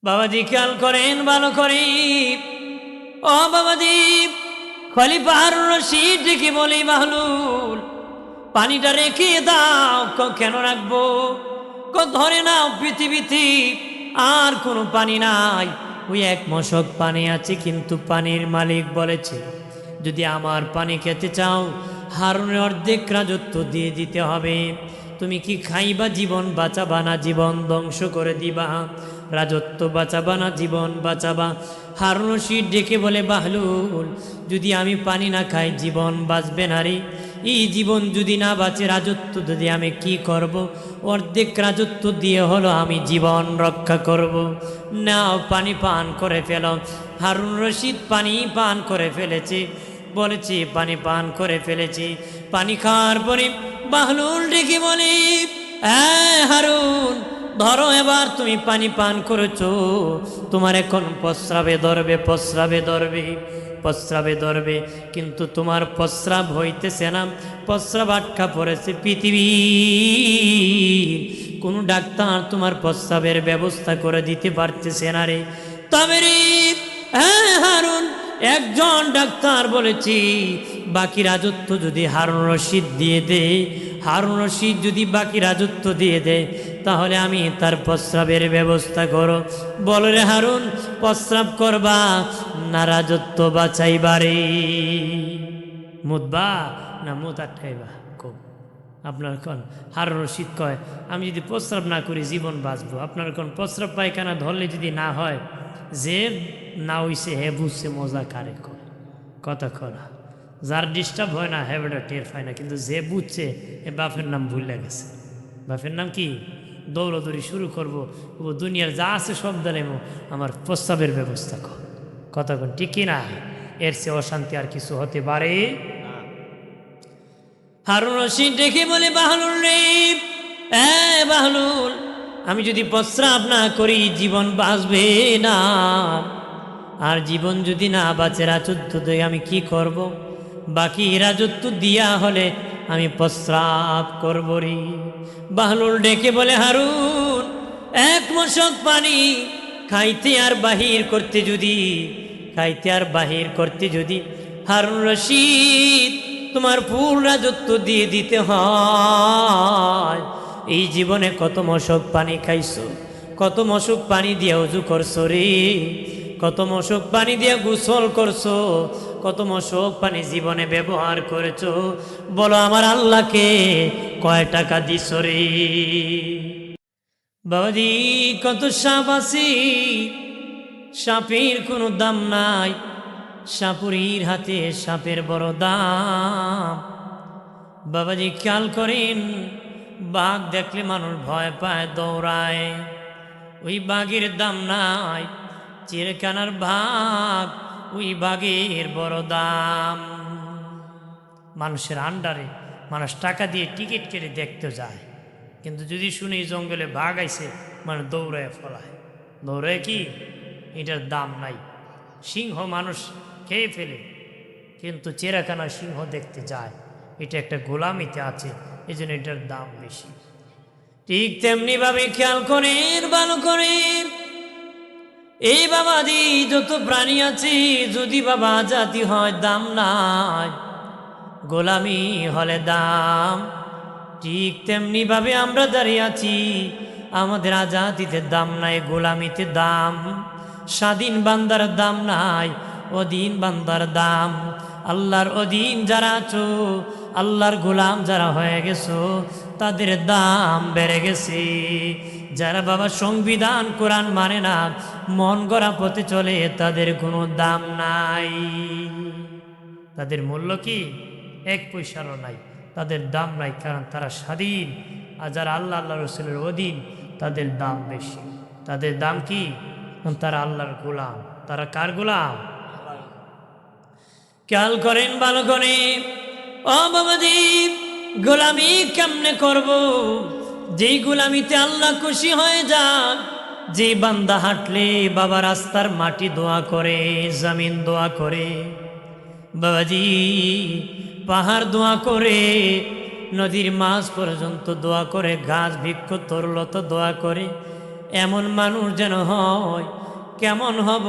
বাবাজি খেয়াল করেন ভালো করে। ও বাবাজি, খলিফা হারুন রশিদ ডেকে বলে, বাহলুল পানিটা রেখে দাও। কেন রাখবো? ধরে নাও, পৃথিবীতে আর কোনো পানি নাই, ওই এক মশক পানি আছে, কিন্তু পানির মালিক বলেছে যদি আমার পানি খেতে চাও হারুনের অর্ধেক রাজত্ব দিয়ে দিতে হবে। তুমি কি খাইবা জীবন বাঁচাবা না জীবন ধ্বংস করে দিবা? রাজত্ব বাঁচাবা না জীবন বাঁচাবা? হারুন রশিদ ডেকে বলে, বাহলুল যদি আমি পানি না খাই জীবন বাঁচবে না রে। এই জীবন যদি না বাঁচে, রাজত্ব যদি আমি কি করব? অর্ধেক রাজত্ব দিয়ে হলো আমি জীবন রক্ষা করব। নাও পানি পান করে ফেল। হারুন রশিদ পানি পান করে ফেলেছে, বলেছি পানি পান করে ফেলেছি। পানি খাওয়ার পরে বাহলুল ডেকে বলে, হারুন ধরো, এবার তুমি পানি পান করেছো, তোমার এখন প্রস্রাবে ধরবে, প্রস্রাবে ধরবে, প্রস্রাবে ধরবে, কিন্তু তোমার প্রস্রাব হইতেছে না, প্রস্রাব আটকা পড়েছে। পৃথিবী কোন ডাক্তার তোমার প্রস্রাবের ব্যবস্থা করে দিতে পারতেছে না রে। তবে রে হারুন, একজন ডাক্তার বলেছি বাকি রাজত্ব যদি হারুন রশিদ দিয়ে দেয়, হারুন রশিদ যদি বাকি রাজত্ব দিয়ে দেয়, তাহলে আমি তার প্রস্রাবের ব্যবস্থা করো। বলো রে হারুন, প্রস্রাব করবা না রাজত্ব বাঁচাইবারে? মুদবা না মুদ আটকাইবা? খুব আপনার কোন হারুন রশিদ কয়, আমি যদি প্রস্রাব না করি জীবন বাঁচবো। আপনার কোন প্রস্রাব পায়খানা ধরলে যদি না হয়, যে না হইছে হে বুঝছে মজা কারে কয়, কথা করা। যার ডিস্টার্ব হয় না হ্যাবেটা টের পায় না, কিন্তু যে বুঝছে এ বাপের নাম ভুলে গেছে। বাপের নাম কি? দৌড়দৌড়ি শুরু করবো, ও দুনিয়ার যা আছে সব দালেমো, আমার প্রস্তাবের ব্যবস্থা কর। কথা কোন ঠিক কিনা? এর চেয়ে অশান্তি আর কিছু হতে পারে? হারুন রশিদ দেখে বলে, বাহলুল রে, বাহলুল আমি যদি প্রস্রাব না করি জীবন বাঁচবে না, আর জীবন যদি না বাঁচে রাজত্ব দিয়ে আমি কি করব? বাকি রাজত্ব দিয়া হলে আমি প্রস্রাব করব রে। বাহলুল ডেকে বলে, হারুন এক মশক পানি খাইতে আর বাহির করতে যদি, খাইতে আর বাহির করতে যদি হারুন রশিদ তোমার ফুল রাজত্ব দিয়ে দিতে হয়, এই জীবনে কত মশক পানি খাইছো, কত মশক পানি দিয়ে উজু করছো রে, কত মশক পানি দিয়ে গোসল করছো, কত মশক পানি জীবনে ব্যবহার করেছো, বলো আমার আল্লাহকে কয় টাকা দিছো রে? বাবাজি কত সাপ আছে, সাপের কোনো দাম নাই, সাপুরীর হাতে সাপের বড় দাম। বাবাজি খেয়াল করেন, বাঘ দেখলে মানুষ ভয় পায়, দৌড়ায়, ওই বাঘের দাম নাই। চিড়কানার বাঘ, ওই বাঘের বড় দাম। মানুষের আন্ডারে মানুষ টাকা দিয়ে টিকিট কেটে দেখতে যায়, কিন্তু যদি শুনে জঙ্গলে বাঘ আইছে, মানে দৌড়ায় ফলায়। দৌড়ায় কি? এটার দাম নাই। সিংহ মানুষ খেয়ে ফেলে, কিন্তু চেরাখানা সিংহ দেখতে যায়, এটা একটা গোলামিতে আছে, এই জন্য এটার দাম বেশি। ঠিক তেমনি ভাবে খেয়াল করেন ভালো করেন, এই বাবাদি যত প্রাণী আছে, যদি বাবা জাতি হয় দাম নাই, গোলামি হলে দাম। ঠিক তেমনি ভাবে আমরা দাঁড়িয়ে আছি, আমাদের আজাদিতে দাম নাই, গোলামিতে দাম। স্বাধীন বান্দার দাম নাই, অধীন বান্দার দাম। আল্লাহর অধীন যারা আছো, আল্লাহর গোলাম যারা হয়ে গেছো, তাদের দাম বেড়ে গেছে। যারা বাবা সংবিধান কোরআন মানে না, মন গড়া পথে চলে, তাদের কোনো দাম নাই। তাদের মূল্য কি? এক পয়সারও নাই, তাদের দাম নাই, কারণ তারা স্বাধীন। আর যারা আল্লাহ আল্লাহ রসুলের অধীন, তাদের দাম বেশি। তাদের দাম কি? তারা আল্লাহর গোলাম। তারা কার গোলাম? খেয়াল করেন ভালো করে, ও বাবাজি গোলামি কেমনে করব? যেই গোলামিতে আল্লাহ খুশি হয়ে যান, যে বান্দা হাঁটলে বাবা রাস্তার মাটি দোয়া করে, জমিন দোয়া করে, বাবাজি পাহাড় দোয়া করে, নদীর মাছ পর্যন্ত দোয়া করে, গাছ বৃক্ষ তরুলতা দোয়া করে, এমন মানুষ যেন হয়। কেমন হব?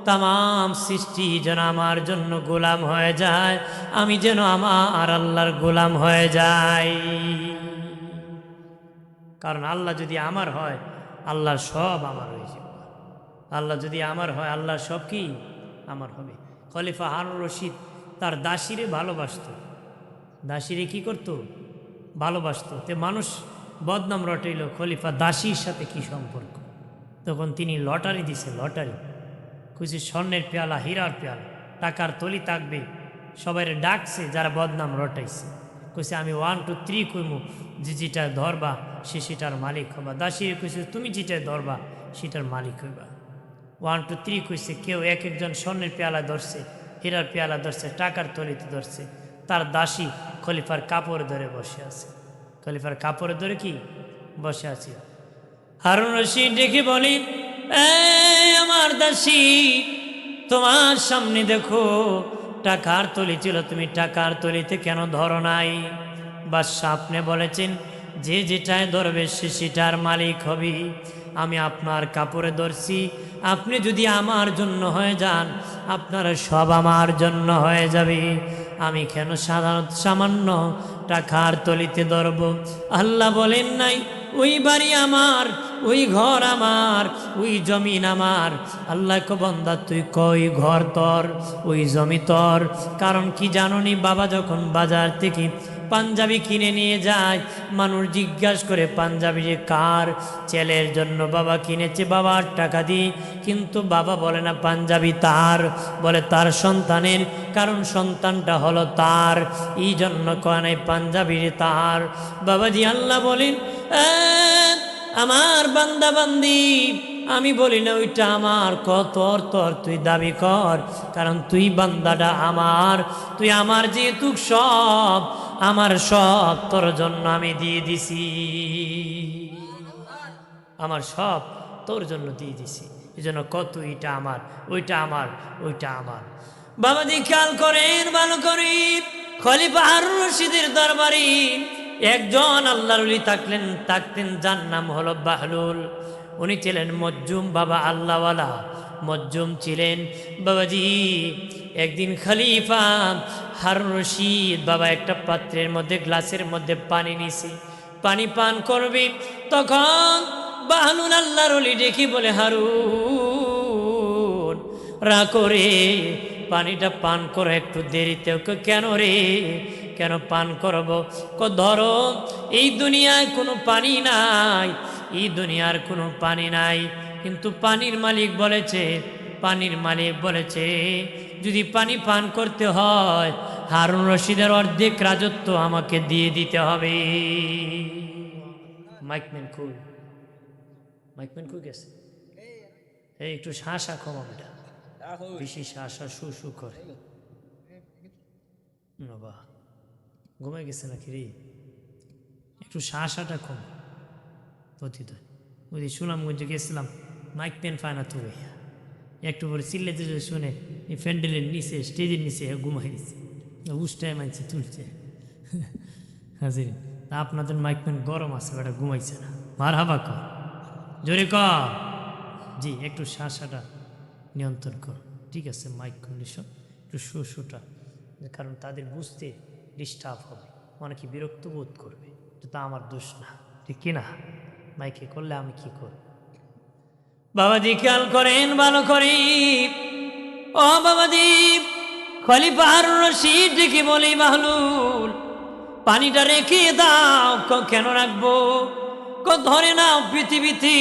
তাম সৃষ্টি যেন আমার জন্য গোলাম হয়ে যায়, আমি যেন আমার আল্লাহর গোলাম হয়ে যাই। কারণ আল্লাহ যদি আমার হয়, আল্লাহর সব আমার হয়ে যাবে। আল্লাহ যদি আমার হয়, আল্লাহর সব কি আমার হবে। খলিফা হারুন রশিদ তার দাসীরে ভালোবাসত। দাসীরে কি করত? ভালোবাসত। তে মানুষ বদনাম রটাইল, খলিফা দাসীর সাথে কি সম্পর্ক। তখন তিনি লটারি দিছে, লটারি খুশি, স্বর্ণের পেয়ালা, হীরার পেয়ালা, টাকার তলি থাকবে। সবাই ডাকছে যারা বদনাম রটাইছে, কইছে আমি 1 2 3 কইমু, যে যেটা ধরবা সে সেটার মালিক হবা। দাসী কইছে তুমি যেটা ধরবা সেটার মালিক হইবা। 1 2 3 কইছে। কেউ এক একজন স্বর্ণের পেয়ালা ধরছে, হীরার পেয়ালা ধরছে, টাকার তলিতে ধরছে। তার দাসী খলিফার কাপড় ধরে বসে আছে। খলিফার কাপড় ধরে কি বসে আছে। হারুন রশিদ ডেকে বলি, আমার দাসী, তোমার সামনে দেখো টাকার তলি ছিল, তুমি টাকার তলিতে কেন ধরো নাই? বাদশা আপনি বলেছেন যে যেটায় ধরবে সে সেটার মালিক হবে। আমি আপনার কাপড়ে ধরছি, আপনি যদি আমার জন্য হয়ে যান, আপনার সব আমার জন্য হয়ে যাবে। আমি কেন সামান্য টাকার তলিতে ধরব? আল্লাহ বলেন নাই ওই বাড়ি আমার, ওই ঘর আমার, ওই জমিন আমার? আল্লাহ কো বান্দা তুই কই ঘর তোর, ওই জমি তোর। কারণ কি জানোনি? বাবা যখন বাজার থেকে পাঞ্জাবি কিনে নিয়ে যায়, মানুষ জিজ্ঞাসা করে পাঞ্জাবি যে কার? ছেলের জন্য বাবা কিনেছে বাবার টাকা দিয়ে, কিন্তু বাবা বলে না পাঞ্জাবি তার, বলে তার সন্তানের। কারণ সন্তানটা হলো তার, এই জন্য কয় নাই পাঞ্জাবি তার। বাবাজি আল্লাহ বলেন, আমার বান্দা বান্দি, আমি বলি না ওইটা আমার, তোর তোর তুই দাবি কর, কারণ তুই বান্দাটা আমার। তুই আমার যেহেতু সব, আমার সব তোর জন্য আমি দিয়ে দিছি, আমার সব তোর জন্য দিয়ে দিছি। এই জন্য কত এটা আমার, ওইটা আমার, ওইটা আমার। বাবাজি খেয়াল করেন ভালো করে, খলিফা হারুন রশিদের দরবারে একজন আল্লাহর ওলি থাকতেন, যার নাম হলো বাহলুল। উনি ছিলেন মজ্জুম বাবা, আল্লাহওয়ালা মজ্জুম ছিলেন। বাবাজি একদিন খলিফা হারুন রশিদ বাবা একটা পাত্রের মধ্যে, গ্লাসের মধ্যে পানি নিছে, পানি পান করবে। তখন বাহলুল আল্লাহর ওলি দেখি বলে, হারুন রাখো রে, পানিটা পান করো একটু দেরিতে। কেন রে, কেন পান করব? ধরো, এই দুনিয়ায় কোনো পানি নাই, এই দুনিয়ার কোনো পানি নাই, কিন্তু পানির মালিক বলেছে, পানির মালিক বলেছে যদি পানি পান করতে হয়, হারুন রশিদের অর্ধেক রাজত্ব আমাকে দিয়ে দিতে হবে। মাইকম্যান কই, মাইকম্যান কই গেছে? এই একটু শ্বাস কম, এটা বেশি শ্বাস শু শু করে। বাবা ঘুমাই গেছে নাকি রে? একটু শ্বাসটা কম। পতিত ওই যে সুনামগঞ্জে গেছিলাম, মাইক পেন পায় না তো, একটু পরে চিল্লাতে শুনে এই প্যান্ডেলের নিচে, স্টেজের নিচে ঘুমাই দিচ্ছে, উষ্টায় মানছে তুলছে। হাজির আপনাদের মাইক পেন গরম আছে, ওটা ঘুমাইছে না। মার হাবা কর, জোরে কর। জি একটু শ্বাসটা নিয়ন্ত্রণ কর, ঠিক আছে? মাইক কন্ডিশন একটু শুটা, কারণ তাদের বুঝতে ডিস্টার্ব হবে, অনেকে বিরক্ত বোধ করবে। তা আমার দোষ না, ঠিক কিনা? মাইকে করলে আমি কি করব? বাবাজি খেয়াল করেন ভালো করে, ও বাবাজি খলিফা হারুন রশিদ ডেকে বলি, বাহলুল পানিটা রেখে দাও। কেন রাখবো? ধরে নাও, পৃথিবীতে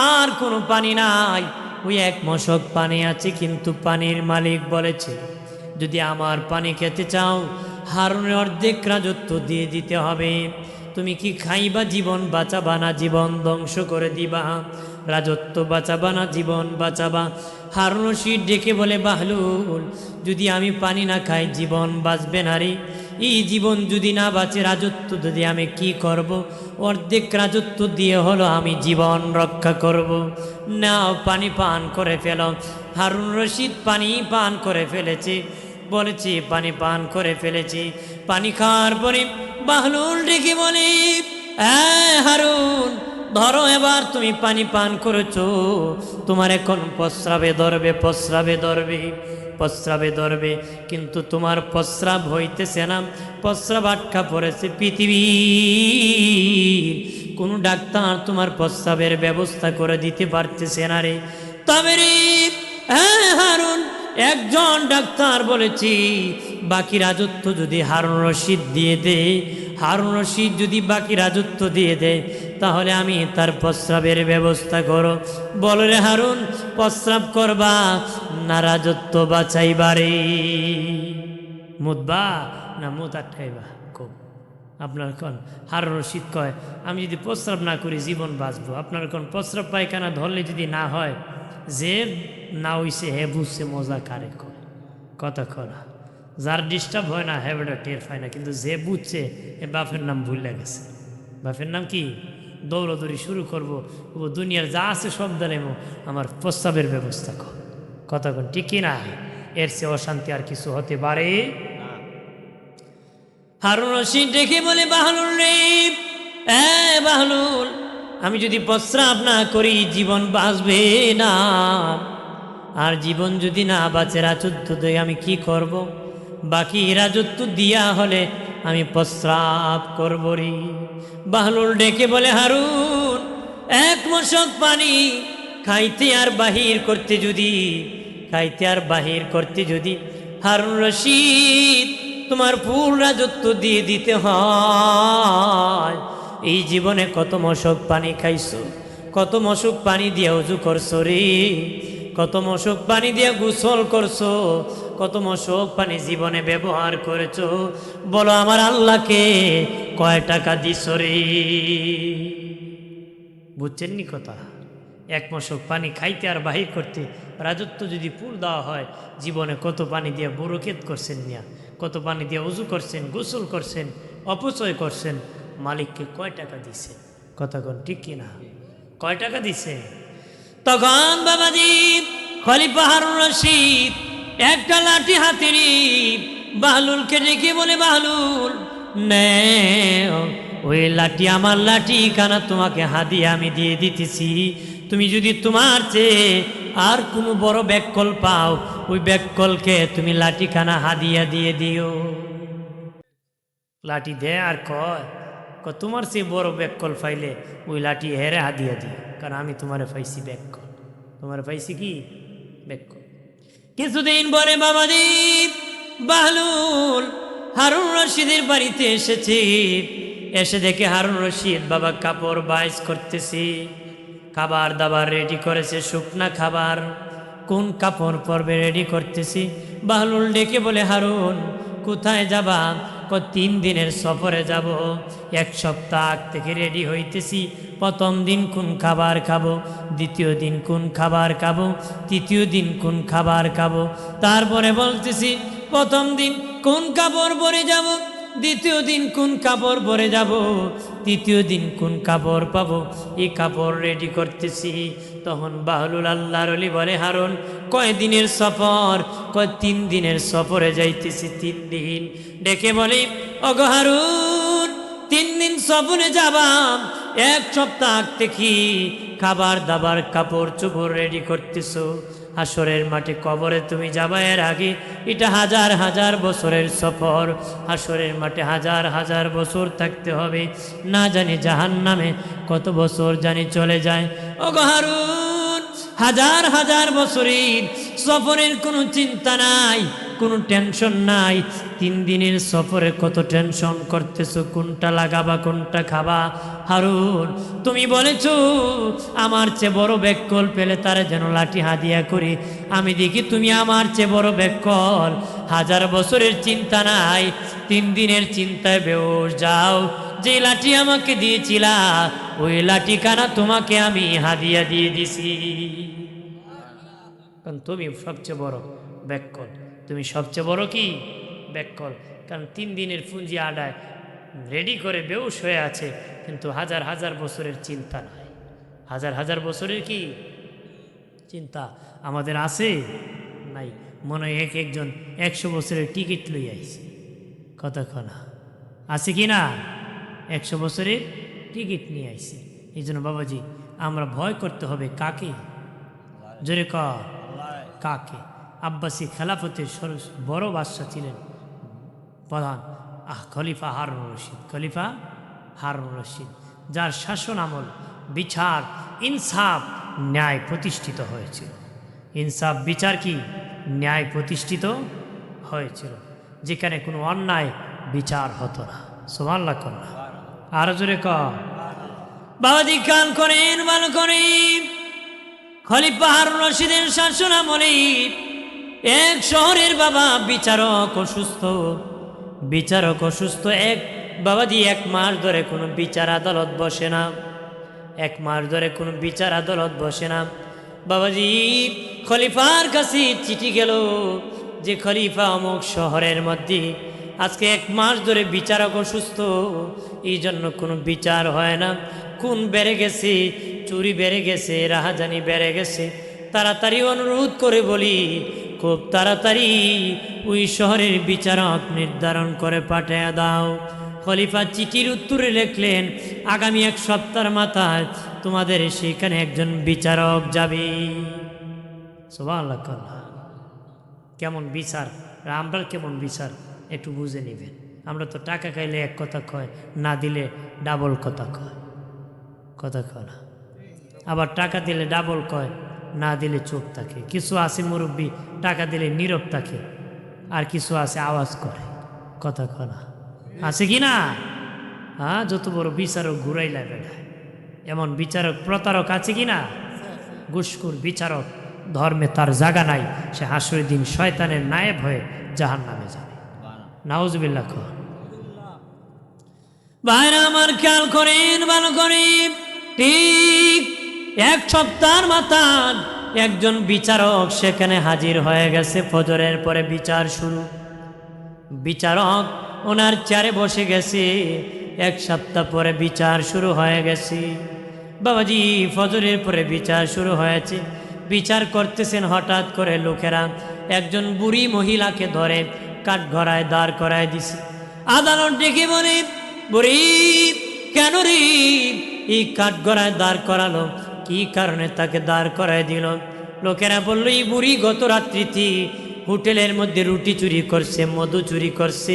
আর কোনো পানি নাই, ওই এক মশক পানি আছে, কিন্তু পানির মালিক বলেছে যদি আমার পানি খেতে চাও, হারুনের অর্ধেক রাজত্ব দিয়ে দিতে হবে। তুমি কি খাইবা, জীবন বাঁচাবা না জীবন ধ্বংস করে দিবা? রাজত্ব বাঁচাবা না জীবন বাঁচাবা? হারুন রশিদ ডেকে বলে, বাহলুল যদি আমি পানি না খাই জীবন বাঁচবে না রে। এই জীবন যদি না বাঁচে, রাজত্ব যদি আমি কি করব? অর্ধেক রাজত্ব দিয়ে হলো আমি জীবন রক্ষা করব। নাও পানি পান করে ফেল। হারুন রশিদ পানি পান করে ফেলেছে, বলেছি পানি পান করে ফেলেছি। পানি খাওয়ার পরে বাহলুল ডেকে বলে, হারুন ধরো এবার তুমি পানি পান করেছো, তোমার এখন প্রস্রাবে ধরবে, প্রস্রাবে ধরবে, প্রস্রাবে ধরবে, কিন্তু তোমার প্রস্রাব হইতেছে না, প্রস্রাব আটকা পড়েছে। পৃথিবীর কোনো ডাক্তার তোমার প্রস্রাবের ব্যবস্থা করে দিতে পারতেছে না রে। তবে রে হ্যাঁ হারুন, একজন ডাক্তার বলেছি বাকি রাজত্ব যদি হারুন রশিদ দিয়ে দে, হারুন রশিদ যদি বাকি রাজত্ব দিয়ে দেয়, তাহলে আমি তার প্রস্রাবের ব্যবস্থা করো। বলো রে হারুন, প্রস্রাব করবা না রাজত্ব বাঁচাইবারে? মুদবা না মুদ আটকাইবা? খুব আপনার কোন হারুন রশিদ কয় আমি যদি প্রস্রাব না করি জীবন বাঁচবো। আপনার কোন প্রস্রাব পায়খানা ধরলে যদি না হয়, যে না হইছে হে বুঝছে মজা কারে কয় কথা করা। যার ডিস্টার্ব হয় না হে বেটা টের পায় না, কিন্তু যে বুঝছে এ বাপের নাম ভুলে গেছে। বাপের নাম কি? দৌড়দৌড়ি শুরু করবো, ও দুনিয়ার যা আছে সব দাঁড়াবো, আমার প্রস্তাবের ব্যবস্থা কর। কথা কোন ঠিক না? এর চেয়ে অশান্তি আর কিছু হতে পারে? হারুন রশিদ ডেকে বলে বাহলুল রে, বাহলুল, আমি যদি প্রস্রাব না করি জীবন বাঁচবে না, আর জীবন যদি না বাঁচে রাজত্ব দেয় আমি কি করব? বাকি রাজত্ব দিয়া হলে আমি প্রস্রাব করব রে। বাহলুল ডেকে বলে হারুন, এক মশক পানি খাইতে আর বাহির করতে যদি, খাইতে আর বাহির করতে যদি হারুন রশিদ তোমার ফুল রাজত্ব দিয়ে দিতে হয়, এই জীবনে কত মশক পানি খাইছো, কত মশক পানি দিয়ে উজু করছো রে, কত মশক পানি দিয়ে গোসল করছো, কত মশক পানি জীবনে ব্যবহার করেছো, বলো আমার আল্লাহকে কয় টাকা দিছো রে? বুঝছেন নি কথা? এক মশক পানি খাইতে আর বাহির করতে রাজত্ব যদি পুল দেওয়া হয়, জীবনে কত পানি দিয়ে বরকেত করছেন মিয়া, কত পানি দিয়ে উজু করছেন, গোসল করছেন, অপচয় করছেন, মালিককে কয় টাকা দিছে? কথা কোন ঠিক কিনা? কয় টাকা দিছে? তখন বাবাজি খলিফা হারুন রশিদ একটা লাঠি হাতে নিয়ে বাহলুলকে ডেকে বলে বাহলুল নে, ওই লাঠি আমার লাঠি কানা, তোমাকে হাদিয়া আমি দিয়ে দিতেছি। তুমি যদি তোমার চেয়ে আর কোনো বড় ব্যাককল পাও, ওই ব্যাককলকে তুমি লাঠিখানা হাদিয়া দিয়ে দিও। লাঠি দে আর কয় তোমার চেয়ে বড় ব্যাককল পাইলে ওই লাঠি হেরে হাদিয়া দিও, কারণ আমি তোমারে পাইছি ব্যাককল, তোমার পাইছি কি ব্যাককল। কিছুদিন পরে বাবাজি বাহলুল হারুন রশিদের বাড়িতে এসেছে। এসে দেখে হারুন রশিদ বাবা কাপড় বাইজ করতেছি, খাবার দাবার রেডি করেছে, শুকনা খাবার। কোন কাপড় পরবে রেডি করতেছি। বাহলুল ডেকে বলে হারুন কোথায় যাবা? 3 দিনের সফরে যাব, 1 সপ্তাহ আগ থেকে রেডি হইতেছি। প্রথম দিন কোন খাবার খাবো, দ্বিতীয় দিন কোন খাবার খাবো, তৃতীয় দিন কোন খাবার খাবো। তারপরে বলতেছি প্রথম দিন কোন কাপড় পরে যাব, দ্বিতীয় দিন কোন কাপড় পরে যাব, তৃতীয় দিন কোন কাপড় পাবো, এই কাপড় রেডি করতেছি। তখন বাহলুল আল্লাহর ওলি বলে হারুন কয় দিনের সফর? 3 দিনের সফরে যাইতেছি। 3 দিন। ডেকে বলে ওগো হারুন 3 দিন সফরে যাবা, 1 সপ্তাহ আগ থেকে খাবার দাবার কাপড় চোপড় রেডি করতেছো। হাসরের মাঠে কবরে তুমি যাবা, এর আগে এটা হাজার হাজার বছরের সফর। হাসরের মাঠে হাজার হাজার বছর থাকতে হবে, না জানি জাহান্নামে কত বছর জানি চলে যায়। ওগো হারুন হাজার হাজার বছরের সফরের কোনো চিন্তা নাই, কোনো টেনশন নাই। 3 দিনের সফরে কত টেনশন করতেছো, কোনটা লাগাবা কোনটা খাবা। হারুন তুমি বলেছো আমার চেয়ে বড় ব্যাককল পেলে তারা যেন লাঠি হাদিয়া করি। আমি দেখি তুমি আমার চেয়ে বড় ব্যাককল, হাজার বছরের চিন্তা নাই, 3 দিনের চিন্তায় বেউস যাও। যে লাঠি আমাকে দিয়েছিলা ওই লাঠি কানা তোমাকে আমি হাদিয়া দিয়ে দিছি। কারণ তুমি সবচেয়ে বড় ব্যাককল, তুমি সবচেয়ে বড় কি ব্যাককল। কারণ 3 দিনের পুঁজি আডায় রেডি করে বেউস হয়ে আছে, কিন্তু হাজার হাজার বছরের চিন্তা নাই। হাজার হাজার বছরের কি চিন্তা আমাদের আছে নাই? মনে হয় একজন 100 বছরের টিকিট লই আইছে। কতক্ষণ আছে কি না? 100 বছরের টিকিট নিয়ে আইছে, এই জন্য বাবাজি আমরা ভয় করতে হবে কাকে? জোরে কর, কাকে? আব্বাসী খেলাফতের বড় বাদশা ছিলেন প্রধান খলিফা হারুন রশিদ, খলিফা হারুন রশিদ, যার শাসন আমল বিচার ইনসাফ ন্যায় প্রতিষ্ঠিত হয়েছিল। ইনসাফ বিচার কি ন্যায় প্রতিষ্ঠিত হয়েছিল, যেখানে কোনো অন্যায় বিচার হতো না। সুবহানাল্লাহ কর না, আরো জোরে কর। বাবাজি কান করেন ভালো করে, খলিফা হারুন রশিদের শাসন আমলে এক শহরের বাবা বিচারক অসুস্থ, বিচারক অসুস্থ। বাবাজি 1 মাস ধরে কোনো বিচার আদালত বসে না, 1 মাস ধরে কোনো বিচার আদালত বসে না। বাবাজি খলিফার কাছে চিঠি গেল যে খলিফা অমুক শহরের মধ্যে আজকে 1 মাস ধরে বিচারক অসুস্থ, এই জন্য কোনো বিচার হয় না। খুন বেড়ে গেছে, চুরি বেড়ে গেছে, রাহাজানি বেড়ে গেছে। তাড়াতাড়ি অনুরোধ করে বলি খুব তাড়াতাড়ি ওই শহরের বিচারক নির্ধারণ করে পাঠিয়ে দাও। খলিফা চিঠির উত্তরে লিখলেন, আগামী 1 সপ্তাহের মাথায় তোমাদের সেখানে একজন বিচারক যাবে। সুবহানাল্লাহ। কেমন বিচার, আমরা কেমন বিচার একটু বুঝে নেবেন। আমরা তো টাকা খাইলে এক কথা কয়, না দিলে ডাবল কথা কয়, কথা কয় না। আবার টাকা দিলে ডাবল কয়, না দিলে চুপ থাকে। কিছু আছে মুরব্বী টাকা দিলে নীরব থাকে, আর কিছু আছে আওয়াজ করে, কথা কয় না। আছে কি না? হ্যাঁ, যত বড় বিচারক ঘুরাইলা বেড়ায়, এমন বিচারক প্রতারক আছে কি না? ঘুষখোর বিচারক, ধর্মে তার জায়গা নাই, সে হাসরের দিন শয়তানের নায়েব হয়ে জাহান্নামে যাবে। নাউজুবিল্লাহ। ভাইরা আমার খেয়াল করেন ভালো করে, ঠিক 1 সপ্তাহের মাথায় একজন বিচারক সেখানে হাজির হয়ে গেছে। ফজরের পরে বিচার শুরু। বিচারক ওনার চেয়ারে বসে গেছে। 1 সপ্তাহ পরে বিচার শুরু হয়ে গেছে। বাবাজি ফজরের পরে বিচার শুরু হয়েছে, বিচার করতেছেন। হঠাৎ করে লোকেরা একজন বুড়ি মহিলাকে ধরে কাঠগড়ায় দাঁড় করায় দিছে। আদালত ডেকে বলে, বুড়ি কেন রে এই কাঠগড়ায় দাঁড় করালো? কি কারণে তাকে দাঁড় করায় দিল? লোকেরা বলল, এই বুড়ি গত রাত্রিতে হোটেলের মধ্যে রুটি চুরি করছে, মধু চুরি করছে,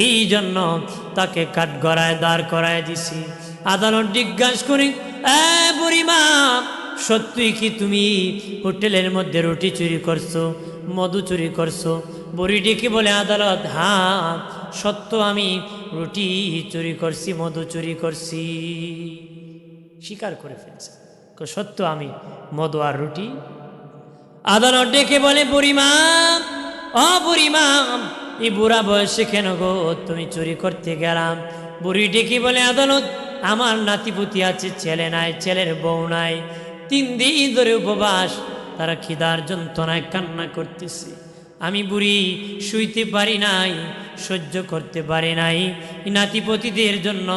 এই জন্য তাকে কাঠগড়ায় দাঁড় করায় দিছি। আদালত জিজ্ঞাসা করি, বুড়িমা সত্যি কি তুমি হোটেলের মধ্যে রুটি চুরি করছো, মধু চুরি করছো? বুড়ি ডেকে বলে, আদালত হ্যাঁ সত্য, আমি রুটি চুরি করছি, মধু চুরি করছি। স্বীকার করে ফেলছে, সত্য আমি মধু আর রুটি। আদালত ডেকে বলে, বুড়িমা ও বুড়িমা এই বুড়া বয়সে কেন গো তুমি চুরি করতে গেলাম? বুড়ি ডেকে বলে, আদালত আমার নাতিপুতি আছে, ছেলে নাই, ছেলের বউ নাই, 3 দিন ধরে উপবাস, তারা খিদার যন্ত্রণায় কান্না করতেছে। আমি বুড়ি শুইতে পারি নাই, সহ্য করতে পারি নাই, নাতিপতিদের জন্য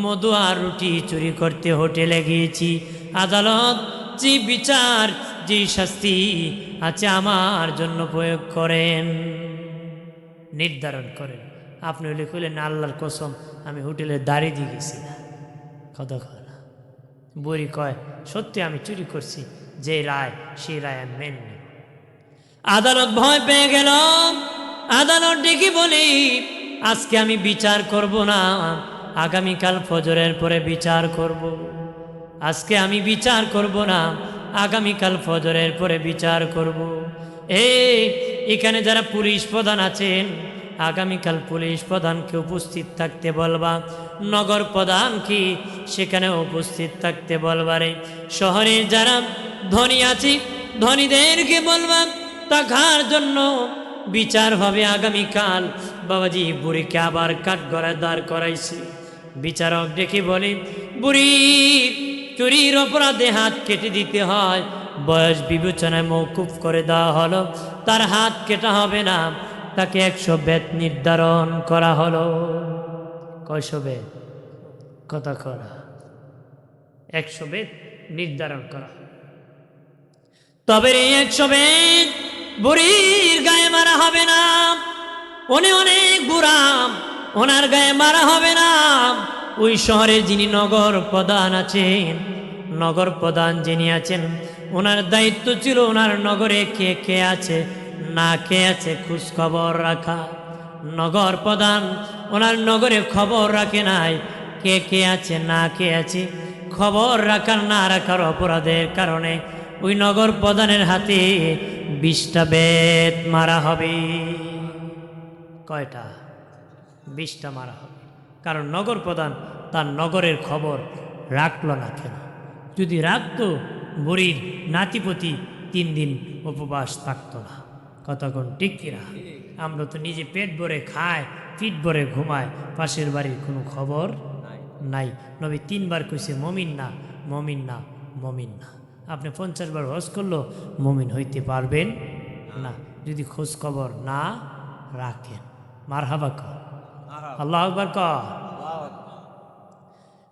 মধু আর রুটি চুরি করতে হোটেলে গিয়েছি। আদালত যে বিচার যে শাস্তি আছে আমার জন্য প্রয়োগ করেন, নির্ধারণ করেন। আপনি হলে কইলেন, আল্লাহর কসম আমি হোটেলে দাঁড়িয়ে দিয়ে গেছি না, কথা কয় না। বুড়ি কয়, সত্যি আমি চুরি করছি, যে রায় সেই রায় আমি মেনে নেব। আদালত ভয় পেয়ে গেল। আদালত ডেকে বলি, আজকে আমি বিচার করব না, আগামীকাল ফজরের পরে বিচার করব। আজকে আমি বিচার করব না, আগামীকাল ফজরের পরে বিচার করব। এখানে যারা পুলিশ প্রধান আছেন, আগামীকাল পুলিশ প্রধানকে উপস্থিত থাকতে বলবা, নগর প্রধানকে সেখানে উপস্থিত থাকতে বলবারে, শহরের যারা ধনী আছে ধনীদেরকে বলবা টাকার জন্য বিচার হবে আগামীকাল। বাবাজি বুড়িকে আবার কাঠগড়ায় দাঁড় করাইছে। বিচারক ডেকে বলে, বুড়ি চুরির অপরাধে হাত কেটে দিতে হয়, বয়স বিবেচনায় মওকুফ করে দেওয়া হলো, তার হাত কেটা হবে না, তাকে 100 বেত নির্ধারণ করা হলো। কয়শো বেত? কথা করা 100 বেত নির্ধারণ করা। তবে এই 100 বেত বুড়ির গায়ে মারা হবে না, উনি অনেক বুড়া, ওনার গায়ে মারা হবে না। ওই শহরের যিনি নগর প্রধান আছেন, নগর প্রধান যিনি আছেন, ওনার দায়িত্ব ছিল ওনার নগরে কে কে আছে না কে আছে খোঁজ খবর রাখা। নগর প্রধান ওনার নগরে খবর রাখে নাই কে কে আছে না কে আছে। খবর রাখার না রাখার অপরাধের কারণে ওই নগর প্রধানের হাতে 20টা বেত মারা হবে। কয়টা? 20টা মারা হবে। কারণ নগর প্রধান তার নগরের খবর রাখল না। কেন? যদি রাখতো বুড়ির নাতিপতি 3 দিন উপবাস থাকতো না। কতক্ষণ ঠিক কিনা? আমরা তো নিজে পেট ভরে খায়, পিঠ ভরে ঘুমায়, পাশের বাড়ির কোনো খবর নাই। নবী 3 বার কইছে মমিন না, মমিন না, মমিন না। আপনি 50 বার হজ করলো মমিন হইতে পারবেন না যদি খোঁজ খবর না রাখেন। মারহাবা কর, আল্লাহু আকবার কর।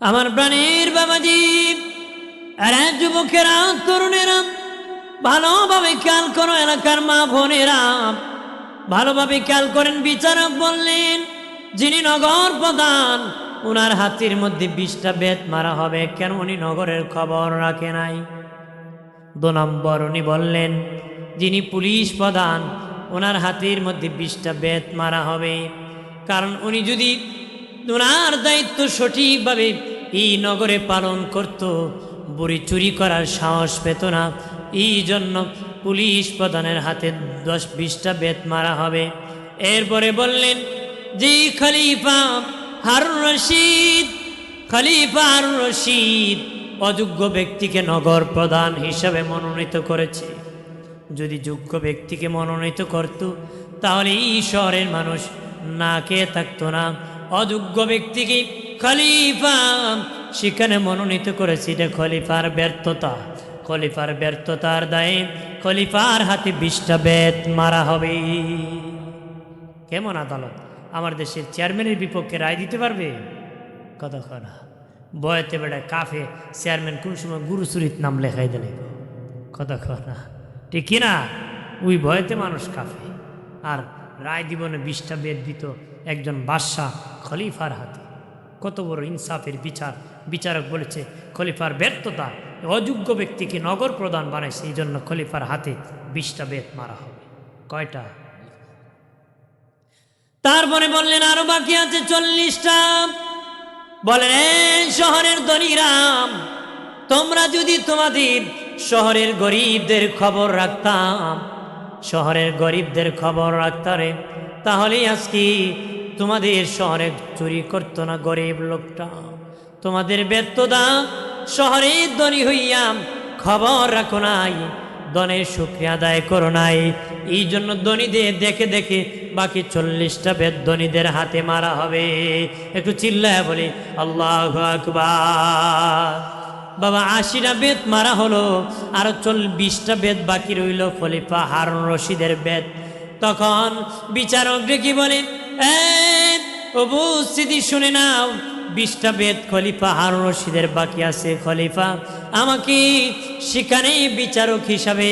আমার প্রাণের বাবাজি, আরে যুবকেরা, তরুণেরা, ভালোভাবে খেয়াল করো। এলাকার মা বোনেরা ভালোভাবে খেয়াল করেন। বিচারক বললেন যিনি নগর প্রধান ওনার হাতের মধ্যে 20টা বেত মারা হবে। কেন? উনি নগরের খবর রাখে নাই। 2 নম্বর উনি বললেন যিনি পুলিশ প্রধান ওনার হাতের মধ্যে 20টা বেত মারা হবে। কারণ উনি যদি ওনার দায়িত্ব সঠিকভাবে এই নগরে পালন করত, বুড়ি চুরি করার সাহস পেত না। এই জন্য পুলিশ প্রধানের হাতে 10-20টা বেত মারা হবে। এরপরে বললেন যে খলিফা হারুন রশিদ, খলিফা হারুন রশিদ অযোগ্য ব্যক্তিকে নগর প্রধান হিসাবে মনোনীত করেছে। যদি যোগ্য ব্যক্তিকে মনোনীত করত তাহলে এই শহরের মানুষ না খেয়ে থাকতো না। অযোগ্য ব্যক্তিকে খলিফা সেখানে মনোনীত করেছে, এটা খলিফার ব্যর্থতা। খলিফার ব্যর্থতার দায়ে খলিফার হাতে 20টা বেত মারা হবে। কেমন আদালত? আমার দেশের চেয়ারম্যানের বিপক্ষে রায় দিতে পারবে? কতক্ষণ বয়তে বেড়া কাফে চেয়ারম্যান কোন সময় গুরুচুরিত নাম লেখাই দিলে কতক্ষণ না, ঠিক কিনা? ওই ভয়তে মানুষ কাফে। আর রায় দিবনে 20টা বেত দিত একজন বাদশাহ খলিফার হাতে। কত বড় ইনসাফের বিচার! বিচারক বলেছে খলিফার ব্যর্থতা, অযোগ্য ব্যক্তিকে নগর প্রধান বানাইছে, এই জন্য খলিফার হাতে 20টা বেত মারা হবে। কয়টা? তারপরে বললেন আরো বাকি আছে 40টা। বলেন শহরের ধনীরাম, তোমরা যদি তোমাদের শহরের গরিবদের খবর রাখতাম, শহরের গরিবদের খবর রাখতারে, তাহলে আজকে তোমাদের শহরে চুরি করতো না গরিব লোকটা। তোমাদের ব্যর্থতা, শহরে ধনী হইয়াম খবর রাখো নাই, ধনের শুকরিয়া আদায় করো নাই। এই জন্য ধনীদের দেখে দেখে বাকি 40টা বেত ধনীদের হাতে মারা হবে। একটু চিল্লায় বলি আল্লাহু আকবার। বাবা 80টা বেত মারা হলো, আরো 20টা বেত বাকি রইল খলিফা হারুন রশিদের বেত। তখন বিচারক ডেকে বলেন উপস্থিতি শুনে নাও, 20টা বেত খলিফা হারুন রশিদের বাকি আছে। খলিফা আমাকে সেখানে বিচারক হিসাবে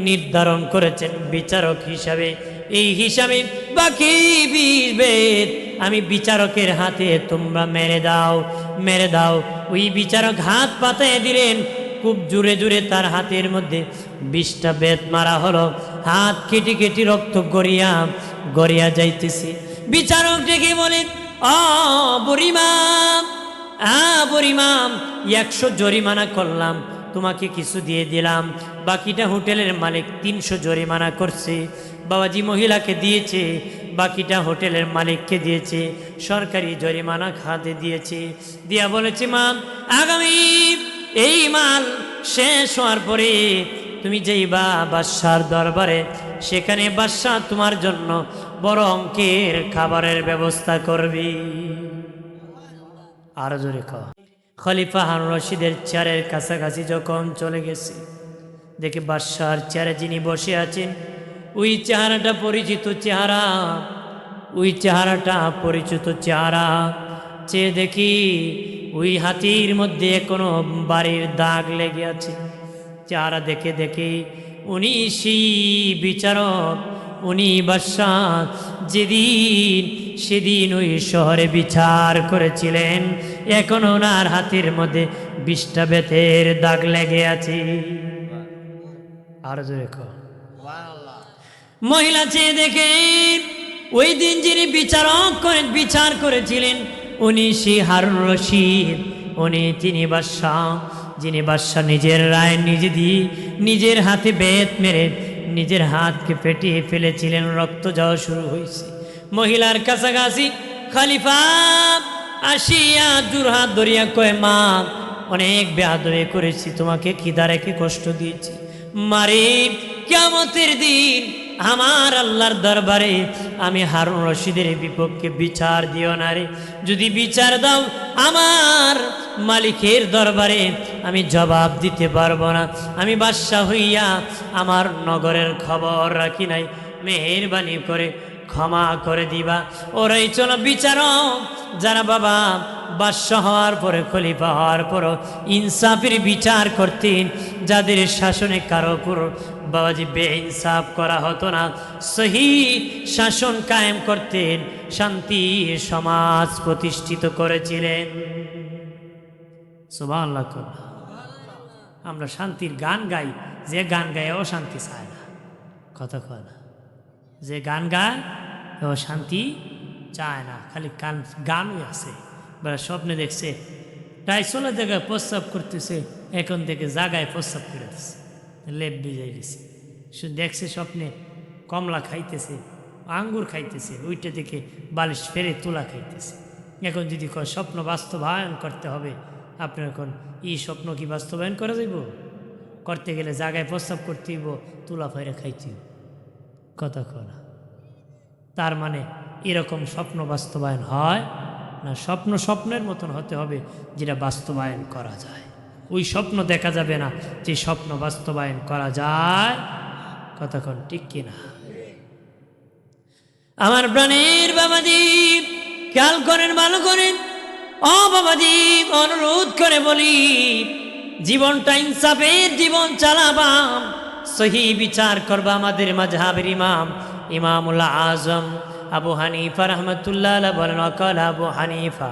নির্ধারণ করেছেন, বিচারক হিসাবে। এই হিসাবে বাকি 20 বেত আমি বিচারকের হাতে তোমরা মেরে দাও, মেরে দাও। ওই বিচারক হাত পাতায় দিলেন, খুব জোরে জোরে তার হাতের মধ্যে 20টা বেত মারা হলো। হাত কেটে কেটে রক্ত গড়িয়া গড়িয়া যাইতেছে। বিচারক ডেকে বলেন বুড়িমাম, বুড়িমাম 100 জরিমানা করলাম, তোমাকে কিছু দিয়ে দিলাম, বাকিটা হোটেলের মালিক 300 জরিমানা করছে। বাবাজি মহিলাকে দিয়েছে, বাকিটা হোটেলের মালিককে দিয়েছে, সরকারি জরিমানা খাতে দিয়েছে। দিয়া বলেছে মা, আগামী এই মাল শেষ হওয়ার পরে তুমি যাইবা বাদশার দরবারে, সেখানে বাদশাহ তোমার জন্য বড় অঙ্কের খাবারের ব্যবস্থা করবি। আরো জোরে কর। খলিফা হারুন রশিদের চেয়ারের কাছাকাছি যখন চলে গেছে, দেখে বাদশার চেয়ারে যিনি বসে আছেন ওই চেহারাটা পরিচিত চেহারা, ওই চেহারাটা পরিচিত চেহারা। চেয়ে দেখি ওই হাতির মধ্যে কোনো বাড়ির দাগ লেগে আছে। চেহারা দেখে দেখে উনি সেই বিচারক, উনি বাদশাহ যেদিন সেদিন ওই শহরে বিচার করেছিলেন এখন ওনার হাতের মধ্যে 20টা বেতের দাগ লেগে আছে। আর জোরে কর। মহিলা চেয়ে দেখে ওই দিন যিনি বিচার করেছিলেন উনি সেই হারুন রশিদ, তিনি বাদশাহ, যিনি বাদশাহ নিজের রায় নিজে দিয়ে নিজের হাতে বেত মেরে নিজের হাতকে পেটিয়ে ফেলেছিলেন। রক্ত যাওয়া শুরু হয়েছে। মহিলার কাছাকাছি খলিফা আসিয়া দুরহাত ধরিয়া কয়, মা অনেক বেয়াদবি করেছি, তোমাকে খিদা রেখে কষ্ট দিয়েছি, মারে কিয়ামতের দিন আমার আল্লাহর দরবারে আমি হারুন রশিদের বিপক্ষে বিচার দিও না রে, যদি বিচার দাও আমার মালিকের দরবারে আমি জবাব দিতে পারবো না, আমি বাদশা হইয়া আমার নগরের খবর রাখি নাই, মেহেরবানি করে ক্ষমা করে দিবা। ওরাই চলো বিচারক যারা বাবা বাদশা হওয়ার পরে খলিফা হওয়ার পরও ইনসাফের বিচার করতেন, যাদের শাসনে কারো উপর বাবাজি বেইনসাফ করা হতো না, সহি শাসন কায়েম করতেন, শান্তির সমাজ প্রতিষ্ঠিত করেছিলেন। সুবহানাল্লাহ। আমরা শান্তির গান গাই, যে গান গায় ও শান্তি চায় না, কথা কয় না, যে গান গায় ও শান্তি চায় না, খালি গানই আছে। বেড়া স্বপ্নে দেখছে প্রায় 16 জায়গায় প্রস্রাব করতেছে, এখন থেকে জায়গায় প্রস্রাব করে দিচ্ছে, লেপ ভিজাই দিছে। শুধু দেখছে স্বপ্নে কমলা খাইতেছে, আঙ্গুর খাইতেছে, ওইটা দেখে বালিশ ফেরে তুলা খাইতেছে। এখন যদি স্বপ্ন বাস্তবায়ন করতে হবে, আপনার এখন এই স্বপ্ন কি বাস্তবায়ন করা যাইব? করতে গেলে জায়গায় প্রস্রাব করতে হইব, তুলা ফেরে খাইতে হইব, কথা কনা। তার মানে এরকম স্বপ্ন বাস্তবায়ন হয় না, স্বপ্ন স্বপ্নের মতন হতে হবে যেটা বাস্তবায়ন করা যায়। ওই স্বপ্ন দেখা যাবে না যে স্বপ্ন বাস্তবায়ন করা যায়, কতক্ষণ ঠিক কিনা? আমার প্রাণের বাবাজি খেয়াল করেন, ভালো করেন। ও বাবাজি অনুরোধ করে বলি, জীবনটা ইনসাফের জীবন চালাবা, সহি বিচার করবা। আমাদের মাযহাবের ইমামুল আজম আবু হানিফা রহমতুল্লাহ আলাইহি বলেন, ওয়াকাল আবু হানিফা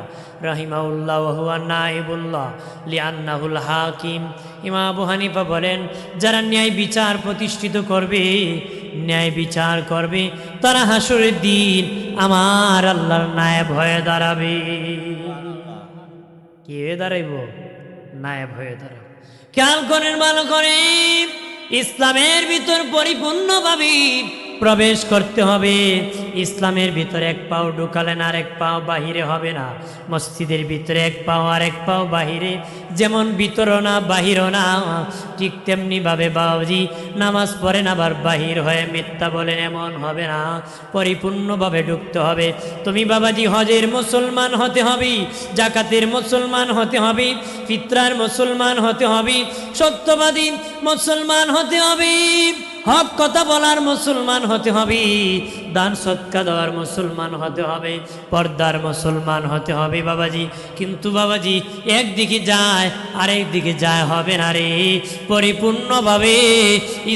রাহিমাহুল্লাহ ওয়া হুয়া নাইবুল্লাহ লিআন্নাহুল হাকিম। ইমাম আবু হানিফা বলেন, যারা ন্যায় বিচার প্রতিষ্ঠিত করবে, ন্যায় বিচার করবে, তারা হাসরের দিন আমার আল্লাহর নায়েব হয়ে দাঁড়াবে। কি হয়ে দাঁড়াইব? নায়েব হয়ে দাঁড়াবে। খেয়াল করেন, ভালো করে। ইসলামের ভিতর পরিপূর্ণভাবে প্রবেশ করতে হবে। ইসলামের ভিতরে এক পাও ঢুকালেন আর এক পাও বাহিরে হবে না। মসজিদের ভিতরে এক পাও আর এক পাও বাহিরে, যেমন ভিতরও না বাহিরও না, ঠিক তেমনি ভাবে বাবাজি নামাজ পড়েন আবার বাহির হয়ে মিথ্যা বলেন, এমন হবে না। পরিপূর্ণভাবে ঢুকতে হবে। তুমি বাবাজি হজের মুসলমান হতে হবে, জাকাতের মুসলমান হতে হবে, ফিতরার মুসলমান হতে হবে, সত্যবাদী মুসলমান হতে হবে, হক কথা বলার মুসলমান হতে হবে, দান সৎকা দেওয়ার মুসলমান হতে হবে, পর্দার মুসলমান হতে হবে বাবাজি। কিন্তু বাবাজি একদিকে যায় আরেক দিকে যায় হবে না রে। পরিপূর্ণভাবে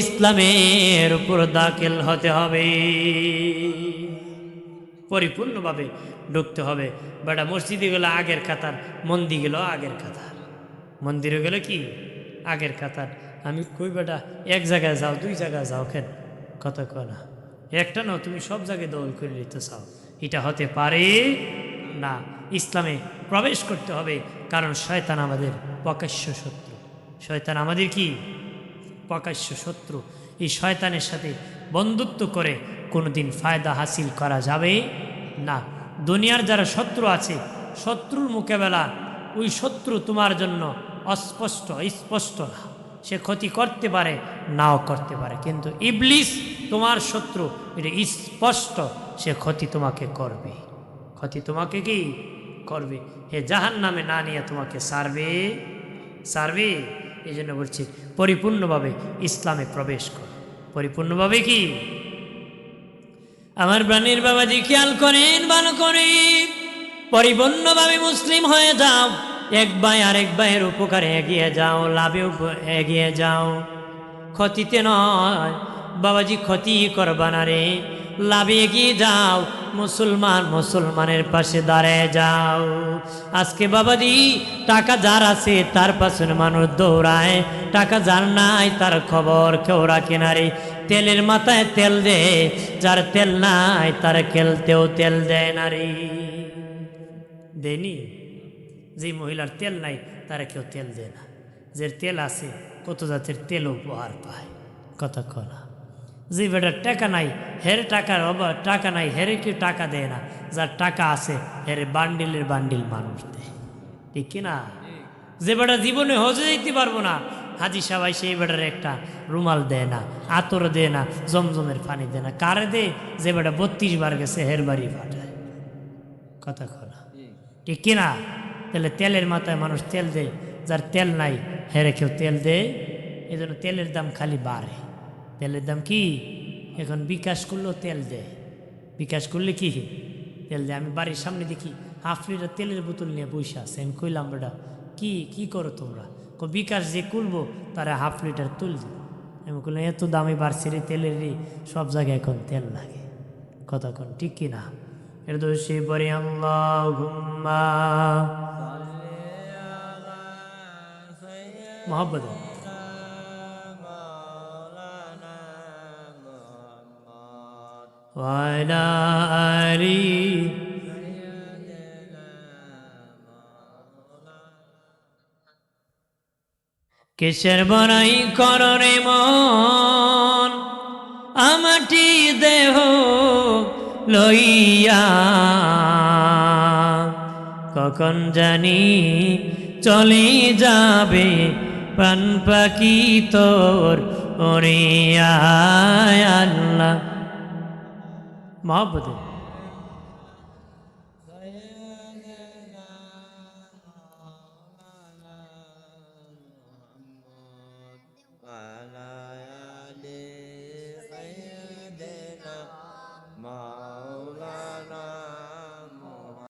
ইসলামের উপর দাখিল হতে হবে, পরিপূর্ণভাবে ঢুকতে হবে। বেটা মসজিদে গেল আগের কাতার, মন্দির গেল আগের কাতার, মন্দিরে গেল কি আগের কাতার। আমি কই বেটা এক জায়গায় যাও, দুই জায়গায় যাও, কেন কথা কয় না? একটা নাও, তুমি সব জায়গায় দখল করে নিতে চাও, এটা হতে পারে না। ইসলামে প্রবেশ করতে হবে, কারণ শয়তান আমাদের প্রকাশ্য শত্রু। শয়তান আমাদের কি প্রকাশ্য শত্রু। এই শয়তানের সাথে বন্ধুত্ব করে কোনোদিন ফায়দা হাসিল করা যাবে না। দুনিয়ার যারা শত্রু আছে, শত্রুর মোকাবেলা, ওই শত্রু তোমার জন্য অস্পষ্ট স্পষ্ট না, সে ক্ষতি করতে পারে নাও করতে পারে, কিন্তু ইবলিস তোমার শত্রু, এটা স্পষ্ট, সে ক্ষতি তোমাকে করবে, ক্ষতি তোমাকে কি করবে, হে জাহান্নামে না নিয়ে তোমাকে সারবে। এই জন্য বলছি পরিপূর্ণভাবে ইসলামে প্রবেশ করো, পরিপূর্ণভাবে কি আমার প্রাণীর বাবাজি খেয়াল করেন, ভালো করে। পরিপূর্ণভাবে মুসলিম হয়ে যাও, এক ভাই আরেক ভাইয়ের উপকারে এগিয়ে যাও, লাভে এগিয়ে যাও, ক্ষতিতে নয় বাবাজি। ক্ষতি করবা না রে, লাভিয়ে গিয়ে যাও, মুসলমান মুসলমানের পাশে দাঁড়ায় যাও। আজকে বাবাজি টাকা যার আছে তার পাশে মানুষ দৌড়ায়, টাকা যার নাই তার খবর কেউ রাখে না রে। তেলের মাথায় তেল দে, যার তেল নাই তার খেলতেও তেল দেয় না রে। দেনি যে মহিলার তেল নাই তারা কেউ তেল দেয় না, যে তেল আছে কত জাতের তেল উপহার পায়। কথা কলা যে বেটার টাকা নাই হের টাকার অভাব, টাকা নাই হেরে কেউ টাকা দেয় না, যার টাকা আছে হেরে বান্ডিলের বান্ডিল মানুষ দেয়, ঠিক কিনা? যে বেটা জীবনে হজে যেতে পারবো না, হাজি সাবাই সেই বেটার একটা রুমাল দেয় না, আতর দেয় না, জমজমের পানি দেয় না। কারে দে? যে বেটা 32 বার গেছে হের বাড়ি পাঠায়। কথা কলা ঠিক কিনা? তাহলে তেলের মাথায় মানুষ তেল দেয়, যার তেল নাই হেরে কেউ তেল দেয়। এই জন্য তেলের দাম খালি বাড়ে। তেলের দাম কি এখন বিকাশ করলেও তেল দেয়, বিকাশ করলে কি তেল দেয়। আমি বাড়ির সামনে দেখি হাফ লিটার তেলের বোতল নিয়ে বসে আছে। আমি কইলাম বেটা কি করো তোমরা? বিকাশ যে খুলবো তারা হাফ লিটার তুল দিব। আমি বললাম এত দামি বাড়ছে রে তেলের রে, সব জায়গায় এখন তেল লাগে। কথা কোন ঠিক কিনা? এটা তো সে পরে আল্লাহুম্মা মোহাম্মদ ওয়ালা আলি কিসের বড়াই কররে মন আমাটি দেহ লইয়া, কখন জানি চলে যাবে প্রাণ পাখি তোর ওরে আল্লাহ। মহব্বত